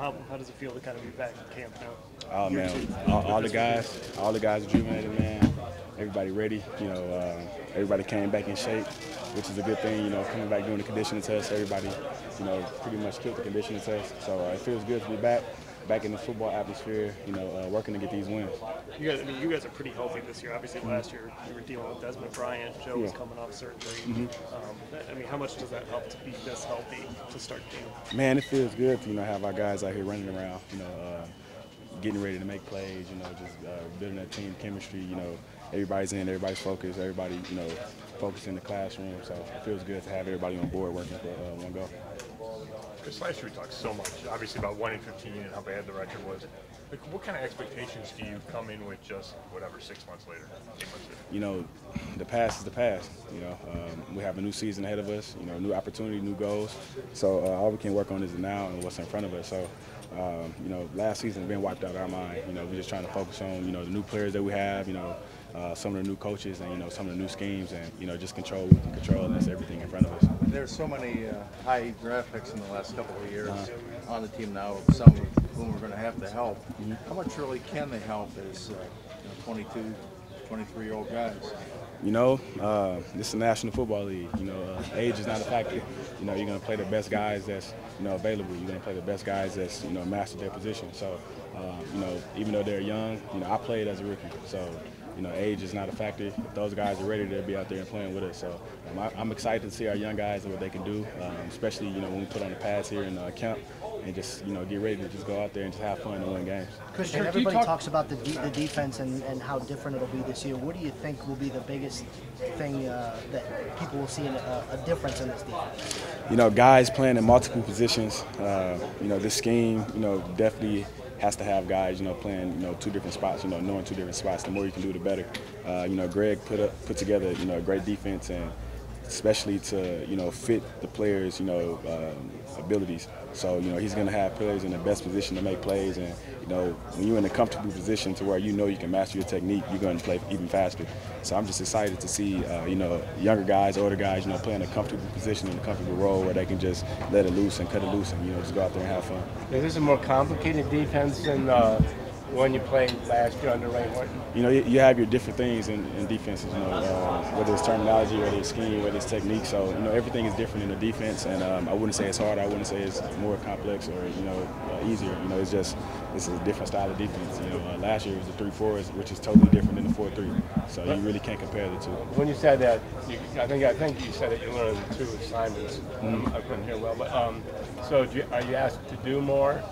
How does it feel to kind of be back in camp now? Oh man, all the guys rejuvenated, man. Everybody ready. Everybody came back in shape, which is a good thing. Coming back doing the conditioning test, everybody, pretty much killed the conditioning test. So it feels good to be back in the football atmosphere. Working to get these wins. You guys are pretty healthy this year. Obviously, last year you were dealing with Desmond Bryant. Joe was coming off surgery. How much does that help to be this healthy to start the game? Man, it feels good to have our guys out here running around. Getting ready to make plays. Just building that team chemistry. Everybody's in, everybody's focused, everybody focused in the classroom. So it feels good to have everybody on board working for one goal. Chris, last year we talked so much, obviously, about 1-15 and how bad the record was. Like, what kind of expectations do you come in with just, 6 months later, 8 months later? The past is the past. We have a new season ahead of us, new opportunity, new goals. So all we can work on is now and what's in front of us. So, last season has been wiped out of our mind. We're just trying to focus on, the new players that we have, some of the new coaches and, some of the new schemes and, just control what we can control, and that's everything in front of us. There's so many high draft picks in the last couple of years on the team now, some of whom are going to have to help. How much really can they help as 22, 23-year-old guys? This is the National Football League. Age is not a factor. You're going to play the best guys that's, available. You're going to play the best guys that's, mastered their position. So, even though they're young, I played as a rookie. So, age is not a factor. If those guys are ready, they'll be out there and playing with us. So I'm excited to see our young guys and what they can do, especially, when we put on the pads here in camp and just, get ready to just go out there and just have fun and win games. Christian, everybody talks about the defense and how different it'll be this year. What do you think will be the biggest thing that people will see a difference in this defense? Guys playing in multiple positions. This scheme, definitely has to have guys, playing, two different spots, knowing two different spots. The more you can do, the better. Greg put together, a great defense, and especially to, fit the players, abilities. So, he's going to have players in the best position to make plays, and, when you're in a comfortable position to where you can master your technique, you're going to play even faster. So I'm just excited to see, younger guys, older guys, play in a comfortable position, in a comfortable role where they can just let it loose and cut it loose and, just go out there and have fun. Is this a more complicated defense than when you played last year under Ray Horton? You have your different things in defenses, whether it's terminology, whether it's scheme, whether it's technique. So, everything is different in the defense, and I wouldn't say it's harder. I wouldn't say it's more complex or, easier. It's a different style of defense. Last year it was the 3-4, which is totally different than the 4-3. So you really can't compare the two. When you said that, I think you said that you learned 2 assignments. I couldn't hear well, but so are you asked to do more?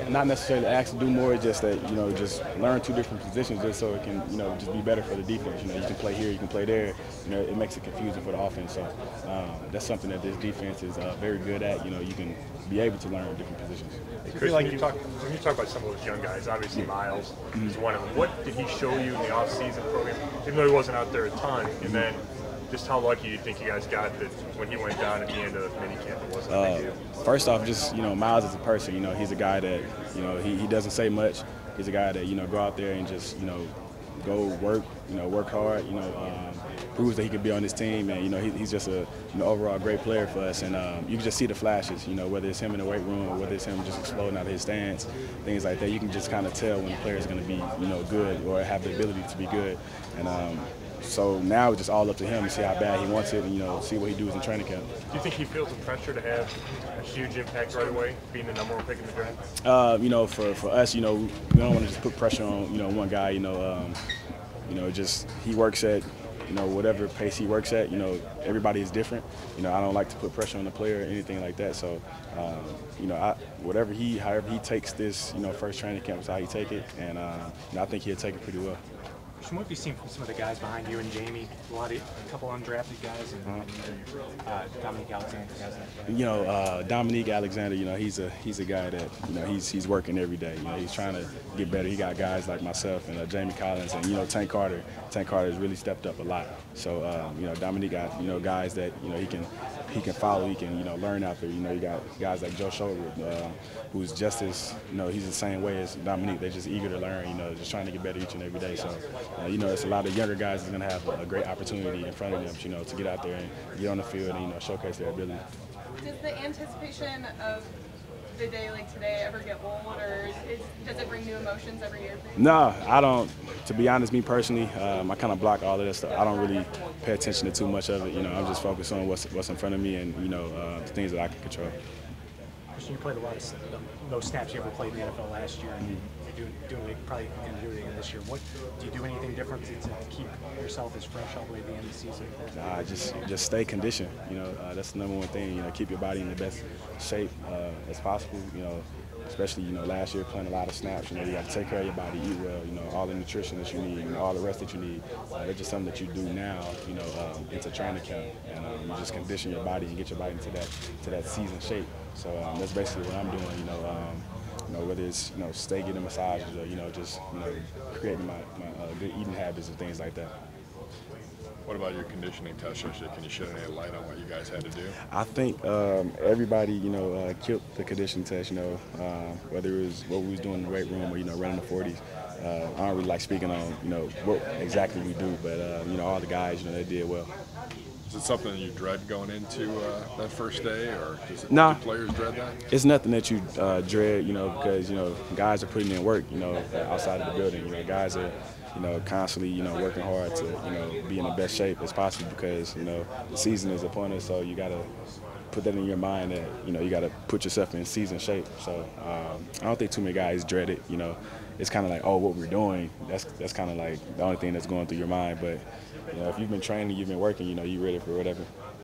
Not necessarily asked to do more, it's just that, just learn 2 different positions just so it can, just be better for the defense. You can play here, you can play there. It makes it confusing for the offense. So that's something that this defense is very good at. You can be able to learn different positions. Chris, when you talk about some of those young guys, obviously Miles is one of them. What did he show you in the off-season program, even though he wasn't out there a ton? And then just how lucky you think you guys got that when he went down at the end of minicamp, it wasn't a big deal? First off, just, Miles as a person, he's a guy that, he doesn't say much. He's a guy that, go out there and just, go work, work hard, proves that he could be on this team, and he's just a overall great player for us. And you can just see the flashes, whether it's him in the weight room or whether it's him just exploding out of his stance, things like that. You can just kind of tell when the player is going to be, good or have the ability to be good. And so now it's just all up to him to see how bad he wants it and, see what he does in training camp. Do you think he feels the pressure to have a huge impact right away, being the #1 pick in the draft? For us, we don't want to just put pressure on, one guy, just he works at, whatever pace he works at, everybody is different. I don't like to put pressure on the player or anything like that. So, however he takes this, first training camp is how he take it. And, I think he'll take it pretty well. From what we've seen from some of the guys behind you and Jamie, a couple undrafted guys, and Dominique Alexander, guys like that. Dominique Alexander, he's a guy that, he's working every day. He's trying to get better. He got guys like myself and Jamie Collins and, Tank Carter. Tank Carter has really stepped up a lot. So, Dominique got, guys that, he can follow, he can, learn out there. You got guys like Joe Schobert, who's just as, he's the same way as Dominique. They're just eager to learn, just trying to get better each and every day. So, it's a lot of younger guys that's going to have a great opportunity in front of them, to get out there and get on the field and, showcase their ability. Does the anticipation of the day like today ever get old, or does it bring new emotions every year for you? No, I don't. To be honest, me personally, I kind of block all of that stuff. I don't really pay attention to too much of it. You know, I'm just focused on what's in front of me and, you know, the things that I can control. Christian, you played a lot of those snaps you ever played in the NFL last year, and you're doing it, probably going to do it again this year. What do you do anything different to keep yourself as fresh all the way to the end of the season? Just stay conditioned. You know, that's the number one thing. You know, keep your body in the best shape as possible. You know, especially, you know, last year playing a lot of snaps. You know, you got to take care of your body, eat well. You know, all the nutrition that you need, and all the rest that you need. It's just something that you do now. You know, into training camp, and you just condition your body and get your body into that season shape. So that's basically what I'm doing. You know, whether it's, you know, stay getting massages or, you know, just, you know, creating my good eating habits and things like that. What about your conditioning test yesterday? Can you shed any light on what you guys had to do? I think everybody, you know, killed the conditioning test. You know, whether it was what we was doing in the weight room or, you know, running the 40s. I don't really like speaking on, you know, what exactly we do, but you know, all the guys, you know, they did well. Is it something you dread going into that first day, or No. do players dread that? It's nothing that you dread, you know, because, you know, guys are putting in work, you know, outside of the building. You know, guys are, you know, constantly, you know, working hard to, you know, be in the best shape as possible because, you know, the season is upon us, so you got to put that in your mind that, you know, you got to put yourself in season shape. So I don't think too many guys dread it, you know. It's kind of like, oh, what we're doing, that's kind of like the only thing that's going through your mind. But, you know, if you've been training, you've been working, you know, you're ready for whatever.